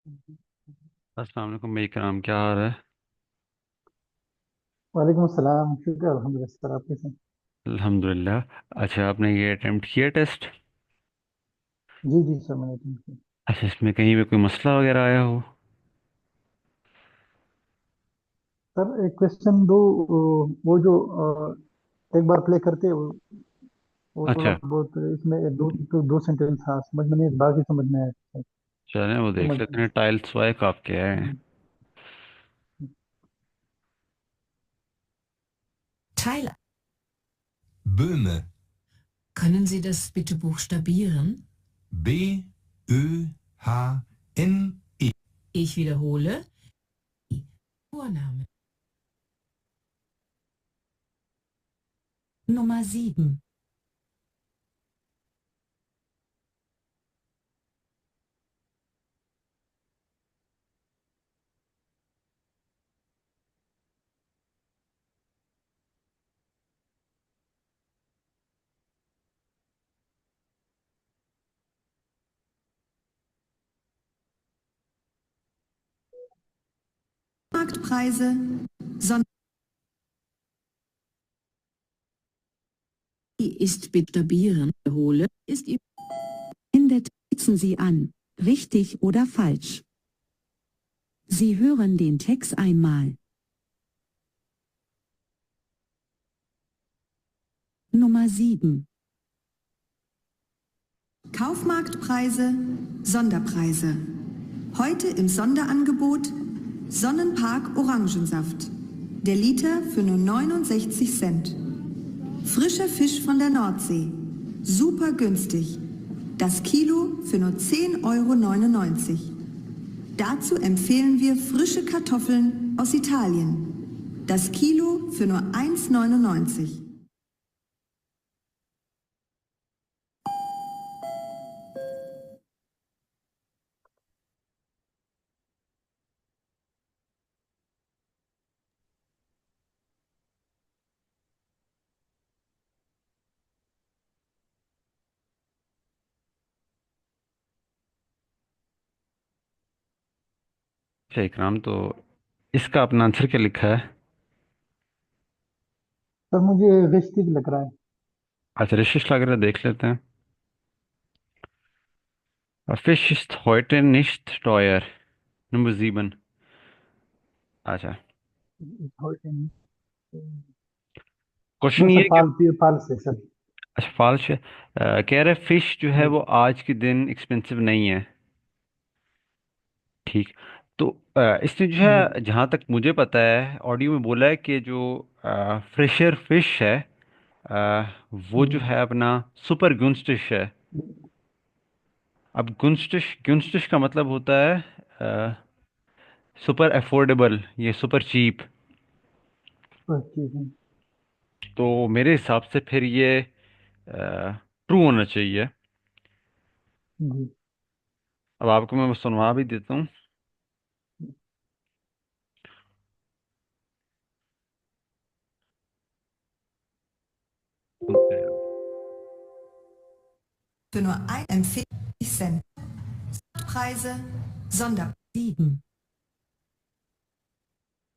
अस्सलाम वालेकुम भाई कराम, क्या हाल है? वालेकुम अस्सलाम। शुक्र अल्हम्दुलिल्लाह सर, आप कैसे हैं? अल्हम्दुलिल्लाह। अच्छा, आपने ये अटेम्प्ट किया टेस्ट? जी जी सर, मैंने अटेंड किया। अच्छा, इसमें कहीं पे कोई मसला वगैरह आया हो? सर एक क्वेश्चन दो, वो जो एक बार प्ले करते हैं, वो थोड़ा अच्छा, बहुत इसमें दो सेंटेंस था समझ में नहीं, बाकी समझ में आया सर। चलें वो देख समझ लेते हैं। टाइल्स वाइक आपके हैं? Teil. Böhme. Können Sie das bitte buchstabieren? Böhme. Ich wiederhole. Vorname. Nummer 7. Marktpreise. Son ist buchstabieren. Wiederhole. Ist ihr. Endet. Kreuzen Sie an. Richtig oder falsch. Sie hören den Text einmal. Nummer 7. Kaufmarktpreise. Sonderpreise. Heute im Sonderangebot Sonnenpark Orangensaft. Der Liter für nur 69 Cent. Frischer Fisch von der Nordsee. Super günstig. Das Kilo für nur 10,99 Euro. Dazu empfehlen wir frische Kartoffeln aus Italien. Das Kilo für nur 1,99 Euro. अच्छा इकराम, तो इसका अपना answer क्या लिखा है? Sir मुझे rustic लग रहा है। अच्छा, रिशिश लग रहा है, देख लेते हैं। Fish ist heute nicht teuer, number 7। अच्छा, नो क्वेश्चन ये सर, है कि पाल पाल से सर। अच्छा फाल्स है। कह रहे फिश जो है जी वो आज के दिन एक्सपेंसिव नहीं है। ठीक। तो इसने जो जी है, जहाँ तक मुझे पता है, ऑडियो में बोला है कि जो फ्रेशर फिश है, वो जो जी है अपना सुपर गुंस्टिश है। अब गुंस्टिश गुंस्टिश का मतलब होता है सुपर अफोर्डेबल, ये सुपर चीप। बस ठीक है। तो मेरे हिसाब से फिर ये ट्रू होना चाहिए। जी अब आपको मैं सुनवा भी देता हूँ। सुनते हैं। Für nur 41 Cent. Preise. Sonder. 7.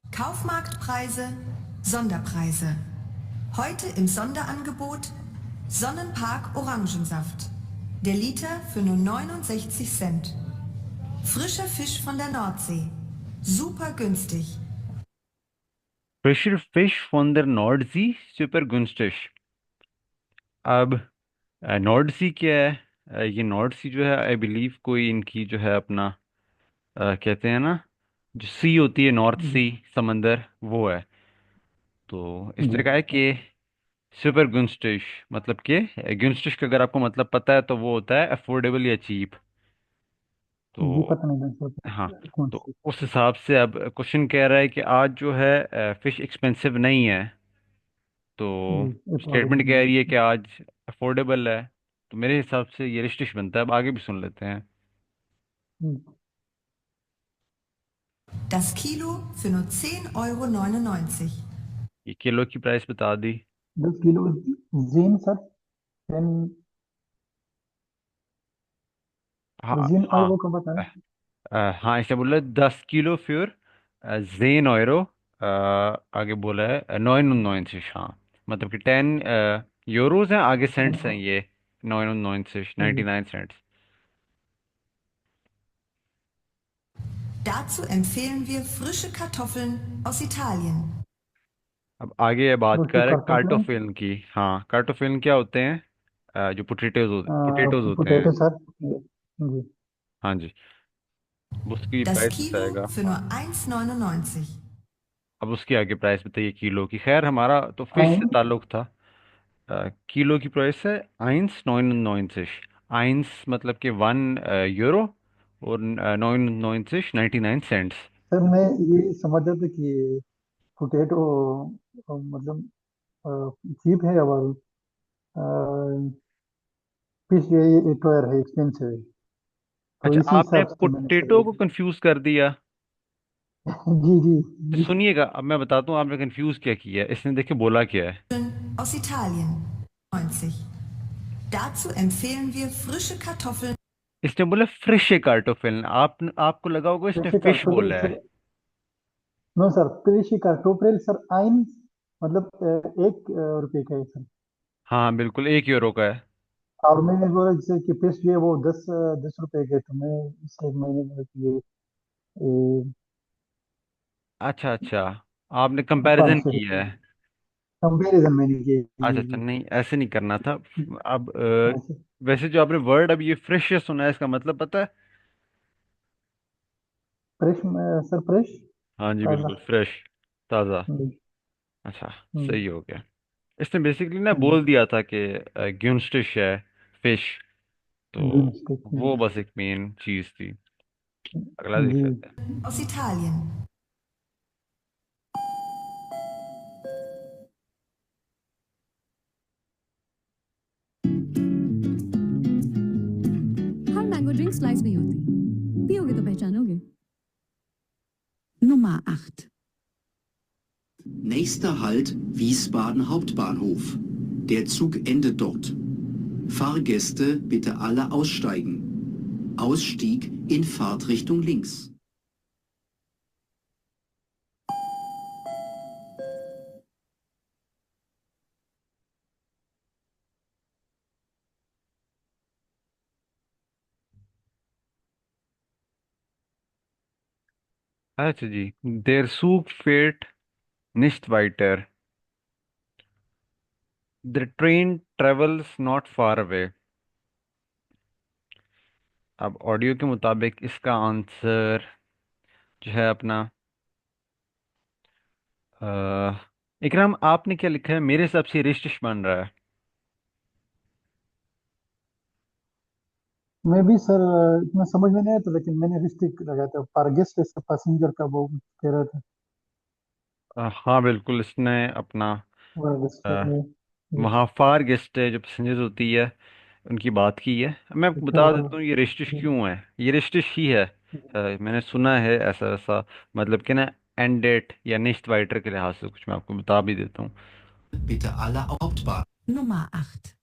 Kaufmarktpreise. Sonderpreise. Heute im Sonderangebot Sonnenpark Orangensaft. Der Liter für nur 69 Cent. Frischer Fisch von der Nordsee. Super günstig. Fresher fish from the north sea, super गुंस्टिश। अब north सी क्या है? ये north सी जो है, I believe कोई इनकी जो है अपना कहते हैं ना, जो सी होती है, नॉर्थ जी सी, समंदर, वो है। तो इस जी तरह का है कि सुपर गुंस्टिश, मतलब कि गुंस्टिश का अगर आपको मतलब पता है तो वो होता है अफोर्डेबल या चीप। जी, तो पता नहीं था हाँ, सर कौन तो सी। उस हिसाब से अब क्वेश्चन कह रहा है कि आज जो है फिश एक्सपेंसिव नहीं है। तो जी, स्टेटमेंट अफोर्डेबल कह है। रही है कि आज अफोर्डेबल है। तो मेरे हिसाब से ये रिस्टिश बनता है। अब आगे भी सुन लेते हैं। जी, Das Kilo für nur 10,99 Euro. ये किलो की प्राइस बता दी। 10 किलो जीन सर। टेन। हाँ जीन हाँ। ऑयल वो कब बताया? हाँ, इसने बोला 10 किलो für 10 Euro। आगे बोला है 99, हाँ। मतलब कि 10 यूरोज हैं, आगे सेंट्स हैं ये। 99, 99 cents. Dazu empfehlen wir frische Kartoffeln aus Italien. अब आगे ये बात उसके कर रहे हैं कार्टोफिन कार्टोफिल की। हाँ, कार्टोफिल क्या होते हैं? जो पोटेटोज होते हैं। Potato sir. जी। हाँ जी। अब उसकी Das प्राइस Kilo बताएगा। für nur 1,99. अब उसकी आगे प्राइस बताइए किलो की। खैर, हमारा तो फिश से ein ताल्लुक था। किलो की प्राइस है 1,99। आइंस मतलब कि 1 यूरो। और 99 99 सेंट्स। सर मैं ये समझ रहा था कि पोटैटो मतलब चीप है और फिश ये तो है एक्सपेंसिव है, तो अच्छा, इसी आपने हिसाब से मैंने सर पोटेटो को कंफ्यूज कर दिया। जी जी तो जी। सुनिएगा, अब मैं बताता हूँ आपने कंफ्यूज क्या किया है। इसने देखिए बोला क्या है। Aus Italien 90. Dazu empfehlen wir frische Kartoffeln. इसने बोला फ्रेश कार्टोफिल। आपको लगा होगा इसने कृषि फिश कार्टोफिल बोला है। सर। नो सर, कृषि कार्टोफिल सर आइन मतलब 1 रुपए का है सर। हाँ हाँ, बिल्कुल 1 यूरो का है। और मैंने बोला जैसे कि फिश जो है वो 10 रुपए के, तो मैं इसलिए मैंने बोला कि ये अच्छा अच्छा, आपने कंपैरिजन 500 किया रुपये है। कंपेरिजन मैंने किया अच्छा जी अच्छा, जी। नहीं ऐसे नहीं करना था। अब ऐसे वैसे जो आपने वर्ड अब ये फ्रेश सुना है, इसका मतलब पता है? फ्रेश सर, फ्रेश हाँ जी, ताज़ा। बिल्कुल फ्रेश, ताज़ा। जी। अच्छा, जी सही हो गया। इसने बेसिकली ना जी। बोल दिया था कि ग्यूनस्टिश है, फिश। तो जी मिस्टेक वो जी। बस एक मेन चीज़ थी। अगला देख जी लेते हैं। Aus Italien. हर मैंगो ड्रिंक स्लाइस नहीं होती, पियोगे तो पहचानोगे। Nummer 8. Nächster Halt Wiesbaden Hauptbahnhof. Der Zug endet dort. Fahrgäste bitte alle aussteigen. Ausstieg in Fahrtrichtung links. अच्छा जी। देर सूख फेट nicht weiter. The train travels not far away. अब ऑडियो के मुताबिक इसका आंसर जो है अपना इकराम, आपने क्या लिखा है? मेरे हिसाब से रिश्तिश बन रहा है। मैं भी सर इतना समझ में नहीं आया था, लेकिन मैंने रिस्ट्रिक्ट लगाया था पर गेस्ट पैसेंजर का वो कह रहा था। हाँ बिल्कुल, इसने अपना वो गेस्ट वहाँ फार गेस्ट है जो पैसेंजर्स होती है, उनकी बात की है। मैं आपको बता ट्रेवल। देता हूँ ये रिश्तिश क्यों है। ये रिश्तिश ही है। मैंने सुना है ऐसा ऐसा, मतलब कि ना एंड डेट या निश्त वाइटर के लिहाज से कुछ मैं आपको बता भी देता हूँ। Bitte alle Hauptbahn. Nummer 8.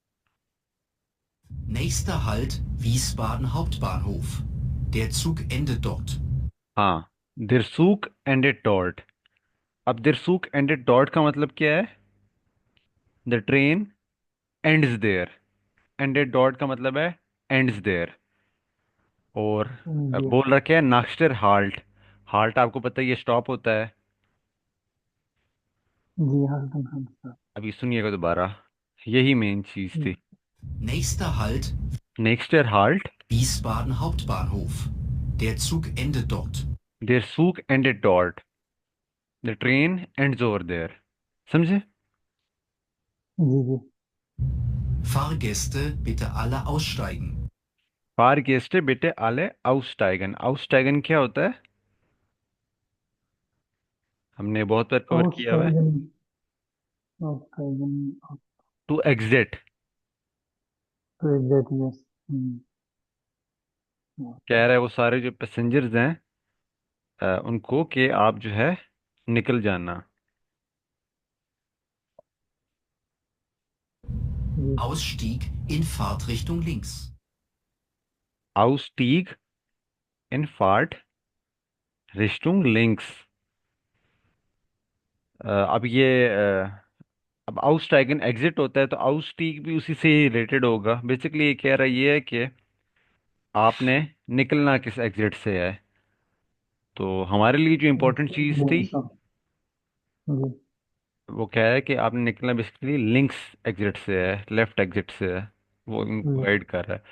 Nächster Halt Wiesbaden Hauptbahnhof. Der Zug endet dort. हाँ, दिरसूक एंडेड डॉट। अब दिरसूक एंडेड डॉट का मतलब क्या है? The train ends there. एंडेड डॉट का मतलब है एंड्स देयर। और जी बोल रखे है नाक्स्टर हाल्ट। हाल्ट आपको पता है ये स्टॉप होता है। जी हाँ हाँ सर। अभी सुनिएगा दोबारा, यही मेन चीज थी। Nächster Halt नेक्स्टर हाल्ट Wiesbaden Hauptbahnhof. Der Zug endet dort. देयर सूक एंडेड डॉट। The train ends over there. समझे? जी जी। Fahrgäste bitte alle aussteigen. फार गेस्टे बेटे आले आउस्टाइगन। आउस्टाइगन क्या होता है? हमने बहुत बार कवर किया हुआ है। आउटस्टाइगन। आउटस्टाइगन टू एग्जिट। तो एग्जैक्ट यस। कह रहा है वो सारे जो पैसेंजर्स हैं उनको कि आप जो है निकल जाना। जी Ausstieg in Fahrtrichtung links. आउस्टीग इन फार्ट रिश्तुंग लिंक्स। अब ये अब आउसटाइगन एग्जिट होता है तो आउसटीक भी उसी से रिलेटेड होगा। बेसिकली ये कह रहा ये है कि आपने निकलना किस एग्जिट से है। तो हमारे लिए जो इम्पोर्टेंट चीज़ थी जी सर। जी। वो क्या है कि आपने निकलना बेसिकली लिंक्स एग्जिट से है, लेफ्ट एग्जिट से है। वो जी। गाइड कर रहा है।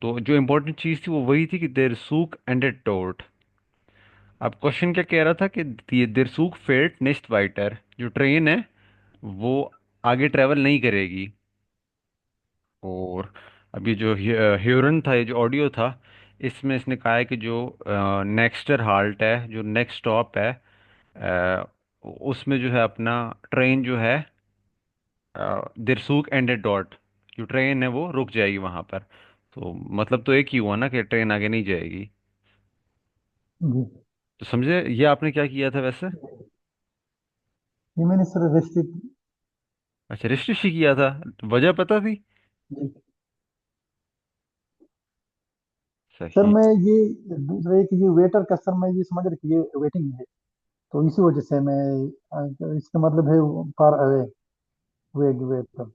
तो जो इम्पोर्टेंट चीज़ थी वो वही थी कि देर सूक एंडेड टोट। अब क्वेश्चन क्या कह रहा था कि देर सूक फेट नेक्स्ट वाइटर, जो ट्रेन है वो आगे ट्रेवल नहीं करेगी। और अब ये जो ह्यूरन था, ये जो ऑडियो था, इसमें इसने कहा है कि जो नेक्स्टर हाल्ट है, जो नेक्स्ट स्टॉप है, अ, उसमें जो है अपना ट्रेन जो है दिरसूक एंडेड डॉट, जो ट्रेन है वो रुक जाएगी वहां पर। तो मतलब तो एक ही हुआ ना कि ट्रेन आगे नहीं जाएगी। जी। तो समझे ये आपने क्या किया था वैसे? ये मैंने सर रेस्ट्रिक्ट। अच्छा, ऋषि किया था। वजह पता थी? जी सर, सही। मैं ये दूसरा एक ये वेटर का सर, मैं ये समझ रहा कि ये वेटिंग है, तो इसी वजह से मैं इसका मतलब है फार अवे, वेटर।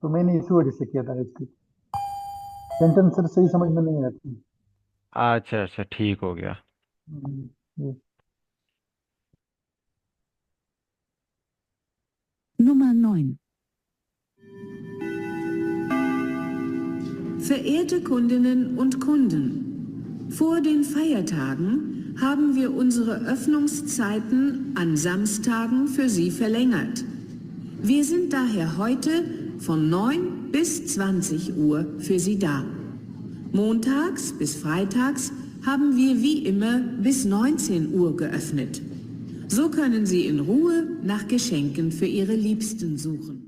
तो मैंने इसी वजह से किया था रेस्ट्रिक्ट। सेंटेंस सर सही समझ में नहीं आती। अच्छा अच्छा, ठीक हो गया। जी। Nummer 9. Verehrte Kundinnen und Kunden, vor den Feiertagen haben wir unsere Öffnungszeiten an Samstagen für Sie verlängert. Wir sind daher heute von 9 bis 20 Uhr für Sie da. Montags bis freitags haben wir wie immer bis 19 Uhr geöffnet. So können Sie in Ruhe nach Geschenken für Ihre Liebsten suchen.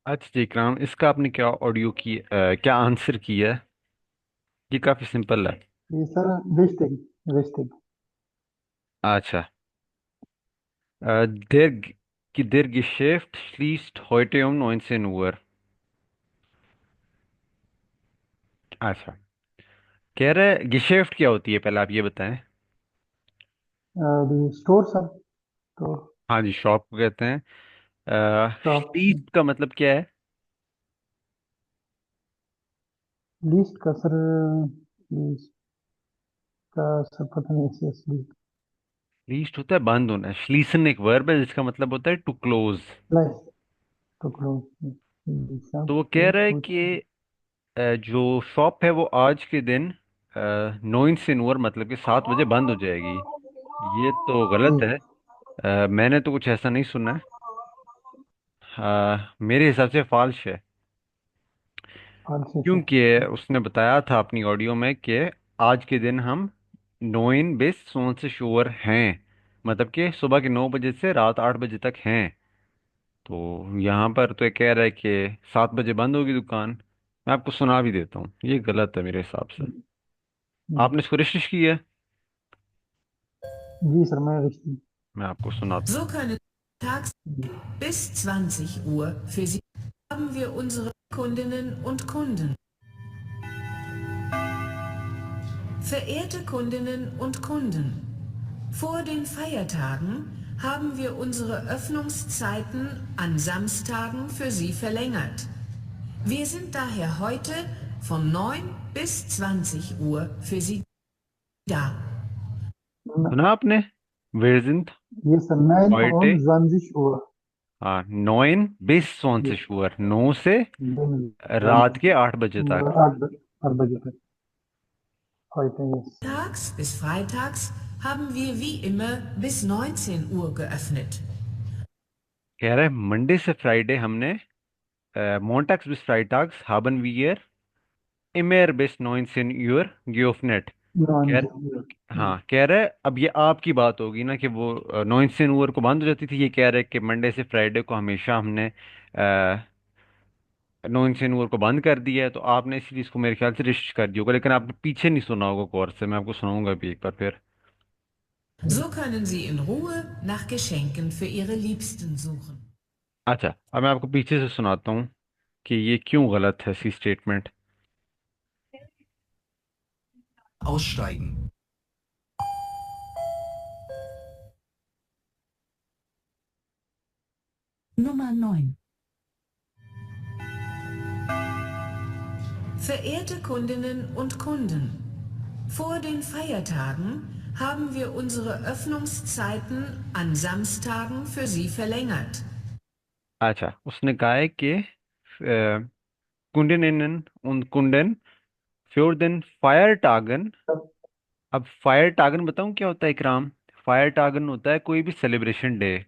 अच्छा जी इकराम, इसका आपने क्या audio की क्या answer किया है? ये काफी सिंपल है। ये सर वेस्टिंग, वेस्टिंग। अच्छा, der der Geschäft schließt heute um 19 Uhr। अच्छा, कह रहा है गिशेफ्ट क्या होती है, पहले आप ये बताएं। स्टोर सर, तो हाँ जी, शॉप को कहते हैं। शॉप। schließt का मतलब क्या है? लिस्ट का सर, लिस्ट का सर पता नहीं ऐसे। लीस्ट होता है बंद होना। schließen एक वर्ब है जिसका मतलब होता है टू क्लोज। प्लस तो क्लोज। सब तो वो कह तो रहा है कुछ। कि जो शॉप है वो आज के दिन 9 से 9 मतलब कि 7 बजे बंद हो जाएगी। ये तो जी। गलत है। मैंने तो कुछ ऐसा नहीं सुना है। मेरे हिसाब से फॉल्स है। पाँच छः सर। क्योंकि उसने बताया था अपनी ऑडियो में कि आज के दिन हम 9 सोन से श्योर हैं, मतलब कि सुबह के 9 बजे से रात 8 बजे तक हैं। तो यहाँ पर तो ये कह रहा है कि 7 बजे बंद होगी दुकान। मैं आपको सुना भी देता हूँ, ये गलत है मेरे हिसाब से। जी। आपने इसको रिश्ते की है। जी सर, मैं रिश्ते। मैं आपको सुनाता So können tags bis 20 Uhr für Sie haben wir unsere Kundinnen und Kunden. Verehrte Kundinnen und Kunden, vor den Feiertagen haben wir unsere Öffnungszeiten an Samstagen für Sie verlängert. Wir sind daher heute von 9 bis 20 Uhr für Sie da. सुना आपने? वेरजिंद ये sir 9 heute। On जानजिश हुआ। हाँ, 9 bis 20 Uhr, 9 से दिन रात के 8 बजे तक। 8 बजे तक। heute yes. Tags bis freitags haben wir wie immer bis 19 Uhr geöffnet. कह रहा है मंडे से फ्राइडे हमने montags bis freitags haben wir immer bis 19 Uhr geöffnet। Non. कह हाँ, कह रहा है अब ये आपकी बात होगी ना कि वो 19 Uhr को बंद हो जाती थी। ये कह रहा है कि मंडे से फ्राइडे को हमेशा हमने 19 Uhr को बंद कर दिया है। तो आपने इस चीज़ को मेरे ख्याल से रिस्ट कर दिया होगा, लेकिन आपने पीछे नहीं सुना होगा गौर से। मैं आपको सुनाऊंगा भी एक बार फिर। So können Sie in Ruhe nach Geschenken für Ihre Liebsten suchen. अच्छा, अब मैं आपको पीछे से सुनाता हूँ कि ये क्यों गलत है सी statement. Aussteigen. Nummer 9. Verehrte Kundinnen und Kunden, vor den Feiertagen haben wir unsere Öffnungszeiten an Samstagen für Sie verlängert. अच्छा, उसने कहा है कि कुंडन und कुंडन फ्योर देन फायर टागन। अब फायर टागन बताऊं क्या होता है इकराम? फायर टागन होता है कोई भी सेलिब्रेशन डे,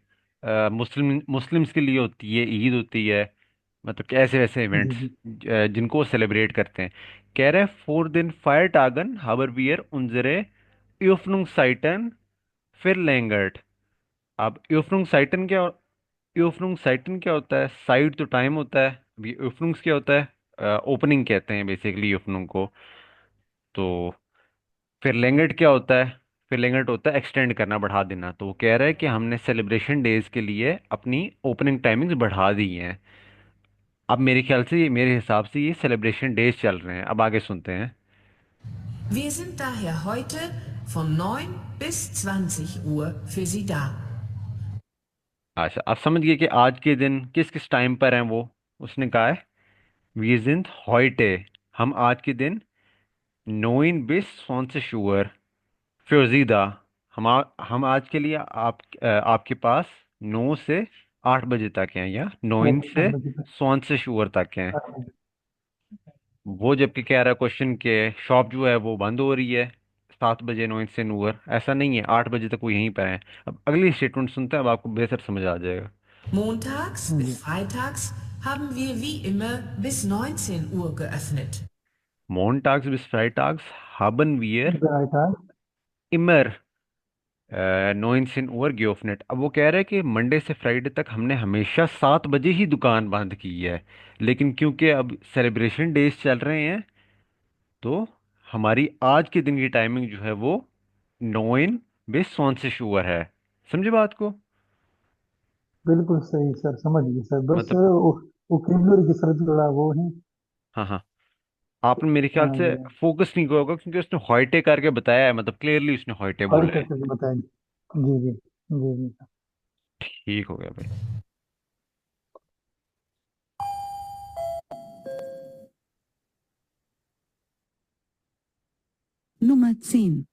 मुस्लिम्स के लिए होती है, ईद होती है, मतलब कि ऐसे वैसे जी इवेंट्स जी। जिनको सेलिब्रेट करते हैं। कह रहे फोर दिन फायर टागन हाबर बियर उनजरे युफ्नुंग साइटन फिर लेंगर्ट। अब युफ्नुंग साइटन क्या होता है? साइट तो टाइम होता है, अभी युफ्नुंग्स क्या होता है? ओपनिंग कहते हैं बेसिकली युफ्नुंग को। तो फिर लेंगट क्या होता है? फिर लेंगट होता है एक्सटेंड करना, बढ़ा देना। तो वो कह रहा है कि हमने सेलिब्रेशन डेज के लिए अपनी ओपनिंग टाइमिंग्स बढ़ा दी हैं। अब मेरे ख्याल से मेरे हिसाब से ये सेलिब्रेशन डेज चल रहे हैं। अब आगे सुनते हैं। Wir sind daher heute von 9 bis 20 Uhr für Sie da. अच्छा, आप समझ गए कि आज के दिन किस किस टाइम पर हैं वो। उसने कहा है वी sind heute, हम आज के दिन 9 bis 20 Uhr für Sie da, हम आज के लिए आपके पास 9 से 8 बजे तक हैं, या 9 आठ आठ से बजे तक। 20 Uhr तक हैं। 8 बजे। वो जबकि कह रहा है क्वेश्चन के शॉप जो है वो बंद हो रही है 7 बजे 9 से 9। ऐसा नहीं है, 8 बजे तक वो यहीं पर है। अब अगली स्टेटमेंट सुनते हैं, अब आपको बेहतर समझ आ जाएगा। Montags bis जी। freitags haben wir wie immer bis 19 Uhr geöffnet. Montags bis Freitags haben wir right हाँ। immer 19 Uhr geöffnet। अब वो कह रहा है कि मंडे से फ्राइडे तक हमने हमेशा 7 बजे ही दुकान बंद की है, लेकिन क्योंकि अब सेलिब्रेशन डेज चल रहे हैं तो हमारी आज के दिन की टाइमिंग जो है वो 9 bis 20 Uhr है। समझे बात को? बिल्कुल सही सर, समझ गए सर, बस मतलब वोकेबलरी की सर थोड़ा वो है। हाँ हाँ, आपने मेरे ख्याल हाँ से जी। फोकस नहीं किया होगा क्योंकि उसने हॉइटे करके बताया है, मतलब क्लियरली उसने हॉइटे हॉल बोला है। करके बताएंगे। जी जी। जी जी। ठीक हो गया भाई। Nummer 10.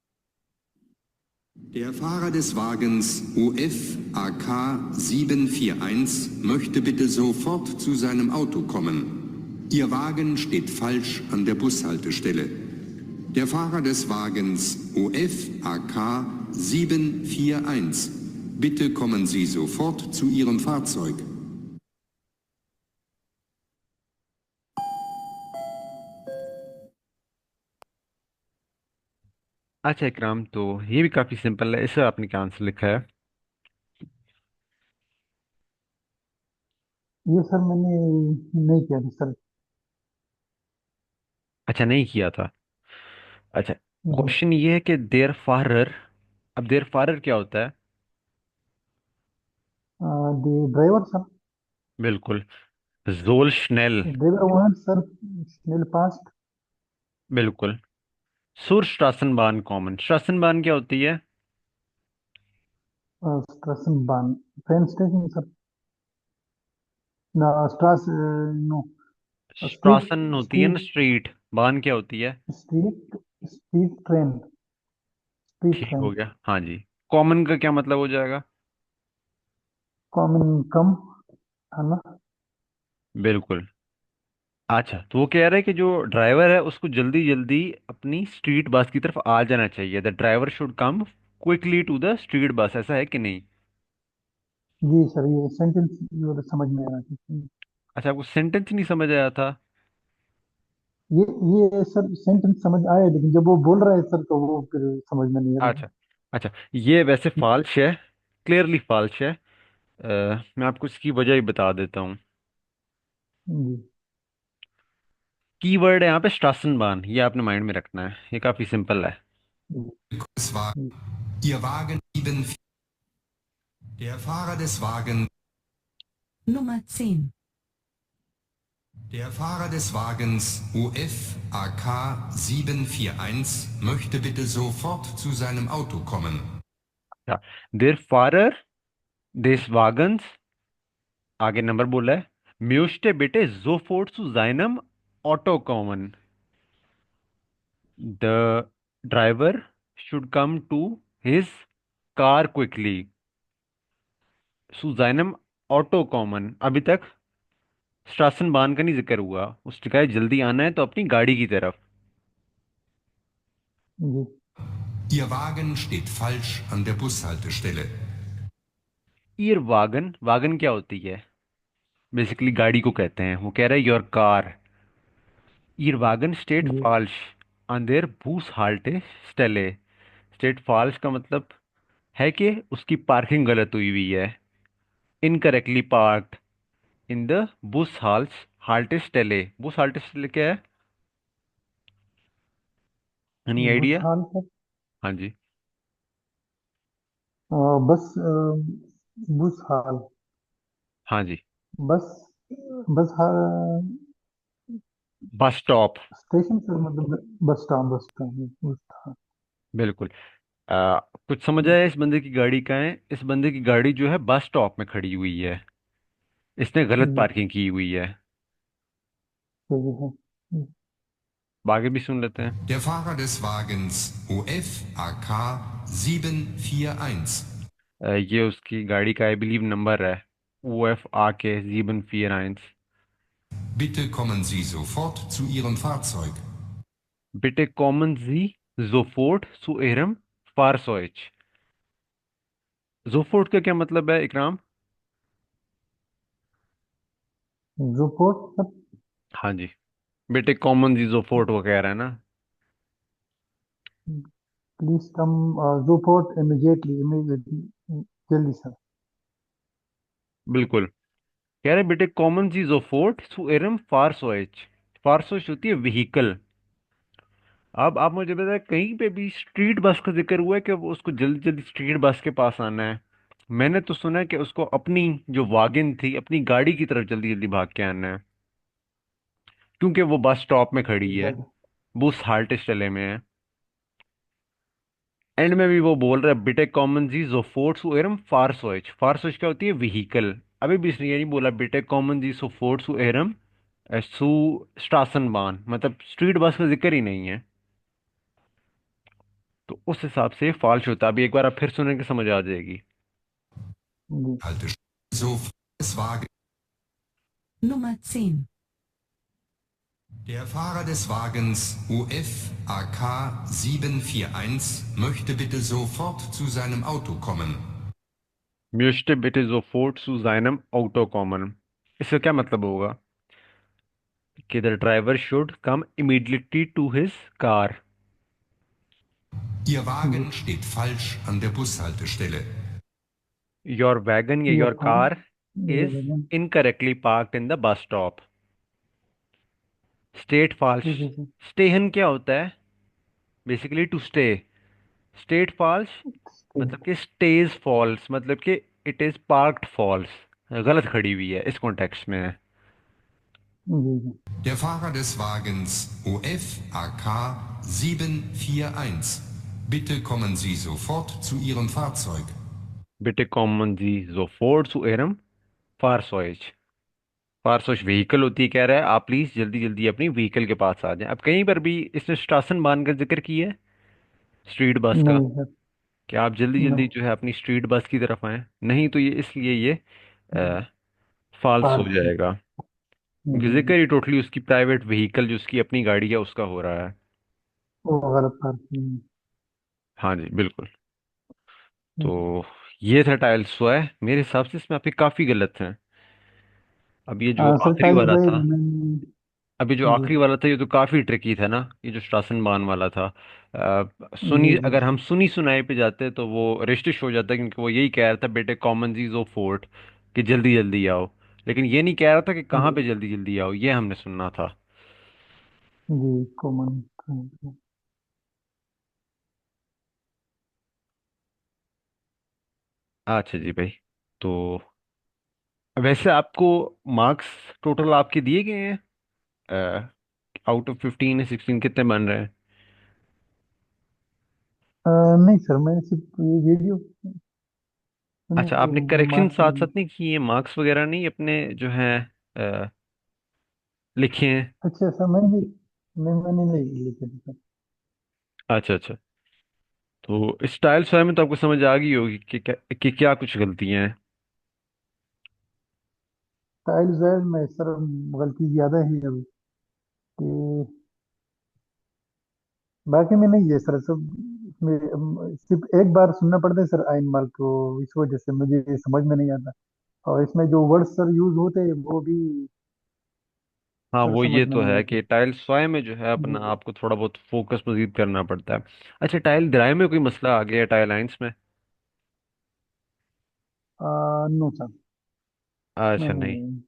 Der Fahrer des Wagens UF AK 741 möchte bitte sofort zu seinem Auto kommen. Ihr Wagen steht falsch an der Bushaltestelle. Der Fahrer des Wagens UF AK 741, bitte kommen Sie sofort zu Ihrem Fahrzeug. अच्छा इकराम, तो ये भी काफी simple है, इसे आपने क्या answer लिखा है? ये सर मैंने नहीं किया था सर। अच्छा, नहीं किया था। अच्छा, जी। क्वेश्चन ये है कि देयर फारर। अब देयर फारर क्या होता है? Driver sir. बिल्कुल, जोल स्नेल। Driver one sir. स्नेल पास्ट। बिल्कुल, सुर स्ट्रासनबान कॉमन। स्ट्रासनबान क्या होती है? स्ट्रासन बान। Train station sir. ना स्ट्रास नो। स्ट्रीट। स्ट्रासन होती है ना स्ट्रीट। स्ट्रीट, बान क्या होती है? स्ट्रीट। Street train. स्ट्रीट ठीक ट्रेन। हो गया, हाँ जी। कॉमन का क्या मतलब हो जाएगा? कॉमन कम, है ना। बिल्कुल। अच्छा, तो वो कह रहा है कि जो ड्राइवर है उसको जल्दी जल्दी अपनी स्ट्रीट बस की तरफ आ जाना चाहिए। The driver should come quickly to the street bus, ऐसा है कि नहीं? जी सर, ये सेंटेंस समझ में आ रहा है। अच्छा, आपको सेंटेंस नहीं समझ आया था? ये ये सर सेंटेंस समझ आया, लेकिन जब वो बोल रहा है सर तो वो फिर समझ में नहीं आ रहा। अच्छा अच्छा, ये वैसे फॉल्स है, क्लियरली फॉल्स है। मैं आपको इसकी वजह ही बता देता हूँ। जी कीवर्ड है यहाँ पे स्ट्रासनबान, ये आपने माइंड में रखना है, ये काफी सिंपल है। जी। Es war जी। Ihr Wagen 7. Der Fahrer des Wagens Nummer 10. Der Fahrer des Wagens UF AK 741 möchte bitte sofort zu seinem Auto kommen. या देर फारर देस वागन्स, आगे नंबर बोला है, म्यूस्टे बेटे जोफोर्ट सु जाइनम ऑटो कॉमन, the driver should come to his car quickly, सुजाइनम ऑटो कॉमन। अभी तक स्ट्रासन बान का नहीं जिक्र हुआ, उसने कहा है जल्दी आना है तो अपनी गाड़ी की तरफ। जी। Ihr Wagen steht falsch an der Bushaltestelle. Year wagon, wagon क्या होती है? बेसिकली गाड़ी को कहते हैं। वो कह रहा है योर कार, ईयर वागन स्टेट जी। फॉल्स ऑन देयर बूस हाल्टे स्टेले। स्टेट फॉल्स का मतलब है कि उसकी पार्किंग गलत हुई हुई है, इनकरेक्टली पार्क्ड इन द बुस हाल्स हाल्टे स्टेले। बुस हाल्टे स्टेले क्या है? एनी बस आइडिया? हाल पर हाँ जी। बस बस हाल हाँ जी। बस बस हाल बस स्टॉप। स्टेशन सर, मतलब बस स्टॉप बस हाल। बिल्कुल। कुछ समझ आया इस बंदे की गाड़ी कहाँ है? इस बंदे की गाड़ी जो है बस स्टॉप में खड़ी हुई है, इसने गलत जी। पार्किंग की हुई है। सही है। आगे भी सुन लेते हैं। Der Fahrer des Wagens UF AK 741 ये उसकी गाड़ी का आई बिलीव नंबर है, ओ एफ आ के 741। Bitte kommen Sie sofort zu Ihrem Fahrzeug. बिटे कॉमन जी जोफोर्ट सु एरम फारसोइच। जोफोर्ट का क्या मतलब है इकराम? जो पोर्ट सर, हाँ जी, बिटे कॉमन जी जोफोर्ट वो कह रहा है ना। प्लीज कम जो पोर्ट इमीडिएटली इमीडिएटली, जल्दी सर। बिल्कुल। कह रहे बेटे कॉमन जी जोफोर्ट सु एरम फारसोइच। फारसोइच होती है व्हीकल। अब आप मुझे बताएं, कहीं पे भी स्ट्रीट बस का जिक्र हुआ है कि वो उसको जल्दी जल्दी स्ट्रीट बस के पास आना है? मैंने तो सुना है कि उसको अपनी जो वागिन थी, अपनी गाड़ी की तरफ जल्दी जल्दी भाग के आना है, क्योंकि वो बस स्टॉप में खड़ी है, बुस हाल्टेस्टले में है। एंड में भी वो बोल रहा है बिटे कॉमन जी जोफोर्ट सु एरम फारसोइच। फारसोइच क्या होती है? व्हीकल। अभी भी इसने ये नहीं बोला बिटे कॉमन जी सोफोर्ट सु एरम सु स्ट्रासनबान, मतलब स्ट्रीट बस का जिक्र ही नहीं है। तो उस हिसाब से फॉल्स होता है। अभी एक बार आप फिर सुनेंगे समझ आ जाएगी। जी। Haltestelle sofort des Wagens. Nummer 10. Der Fahrer des Wagens UF AK 741 möchte bitte sofort zu seinem Auto kommen. म्यूस्टे बिटे जोफोर्ट सु जाइनम ऑटो कॉमन। इसका क्या मतलब होगा? कि the driver should come immediately to his car. Ihr जी। Wagen steht falsch an der Bushaltestelle. Your wagon या ये योर काम car is incorrectly parked in the bus stop. स्टेट फॉल्स। ठीक है सर। स्टेहन क्या होता है? Basically to stay. स्टेट फॉल्स मतलब कि स्टेज फॉल्स, मतलब कि इट इज पार्क्ड फॉल्स, गलत खड़ी हुई है, इस कॉन्टेक्स्ट में है। जी जी। Der Fahrer des Wagens UF AK 741. Bitte kommen Sie sofort zu Ihrem Fahrzeug. बिटे कॉमन जी जोफोर्ट सु एरम फारसोइच। फारसोइच व्हीकल होती है, कह रहा है आप प्लीज जल्दी जल्दी अपनी व्हीकल के पास आ जाएं। अब कहीं पर भी इसने स्टेशन बांध का जिक्र किया है स्ट्रीट बस का, नहीं सर। कि आप जल्दी नो। जल्दी जो है अपनी स्ट्रीट बस की तरफ आए? नहीं, तो ये इसलिए ये फॉल्स हो पार्क है। जाएगा, क्योंकि जी जिक्र जी। ही टोटली उसकी प्राइवेट व्हीकल, जो उसकी अपनी गाड़ी है, उसका हो रहा है। वो गलत पार्किंग। हाँ जी बिल्कुल। तो ये था टाइल स्वय, मेरे हिसाब से इसमें आपके काफी गलत हैं। अब ये जो सर आखिरी टाइल्स वाला भाई था, मैं। अभी जो जी आखिरी वाला था, ये तो काफी ट्रिकी था ना, ये जो स्टासन बान वाला था। सुनी, जी जी। अगर हम सुनी सुनाई पे जाते तो वो रिश्तिश हो जाता, क्योंकि वो यही कह रहा था बेटे कॉमन चीज ऑफ फोर्ट, कि जल्दी जल्दी आओ। लेकिन ये नहीं कह रहा था कि कहाँ जी पे जल्दी जल्दी आओ, ये हमने सुनना था। जी। कॉमन। अच्छा जी भाई। तो वैसे आपको मार्क्स टोटल आपके दिए गए हैं? आउट ऑफ 15 या 16 कितने बन रहे हैं? नहीं सर, मैं सिर्फ ये वीडियो अच्छा, आपने करेक्शन मार्क्स। साथ साथ नहीं किए, मार्क्स वगैरह नहीं अपने जो हैं लिखे हैं? अच्छा सर, मैंने नहीं लिखे थे सर। अच्छा अच्छा। तो स्टाइल स्वयं में तो आपको समझ आ गई होगी कि क्या कुछ गलतियां हैं। टाइल वेल में सर गलती ज्यादा ही है अभी कि बाकी में नहीं है सर सब। इसमें सिर्फ एक बार सुनना पड़ता है सर आइन माल को, इस वजह से मुझे ये समझ में नहीं आता। और इसमें जो वर्ड सर यूज होते हैं वो भी हाँ, सर वो समझ ये में तो नहीं है आते। कि टाइल स्वयं में जो है जी अपना जी। आपको थोड़ा बहुत फोकस मजीद करना पड़ता है। अच्छा, टाइल दराई में कोई मसला आ गया टाइल लाइंस में? No sir. अच्छा, नहीं। नहीं।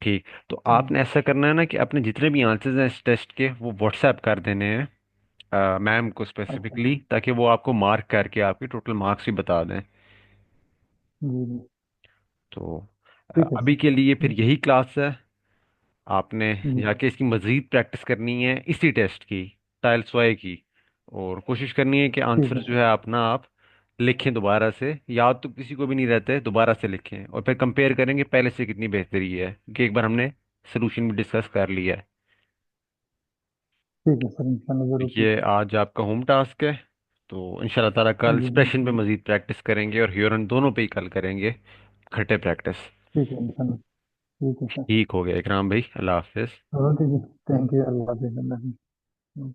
ठीक। तो नहीं। आपने ऐसा करना है ना कि अपने जितने भी आंसर्स हैं इस टेस्ट के वो व्हाट्सएप कर देने हैं मैम को अच्छा। स्पेसिफिकली, ताकि वो आपको मार्क करके आपके टोटल मार्क्स भी बता दें। जी जी। तो ठीक है अभी सर। के लिए फिर यही क्लास है। आपने जी जाके इसकी मजीद प्रैक्टिस करनी है इसी टेस्ट की, टाइल्स वाई की। और कोशिश करनी है कि ठीक आंसर है जो सर। है अपना आप लिखें दोबारा से, याद तो किसी को भी नहीं रहता है, दोबारा से लिखें और फिर कंपेयर करेंगे पहले से कितनी बेहतरी है, क्योंकि एक बार हमने सोल्यूशन भी डिस्कस कर लिया है। ठीक है सर, इंशाल्लाह तो जरूर ये कीजिए। आज आपका होम टास्क है। तो इंशाल्लाह ताला हाँ कल जी जी। एक्सप्रेशन पे मजीद प्रैक्टिस करेंगे और ह्यूरन दोनों पे ही कल करेंगे इकट्ठे प्रैक्टिस। ठीक है इंशाल्लाह। ठीक है सर। ठीक हो गया इकराम भाई, अल्लाह हाफिज। ओके जी। Thank you. अल्लाह हाफिज़। अल्लाह हाफिज़।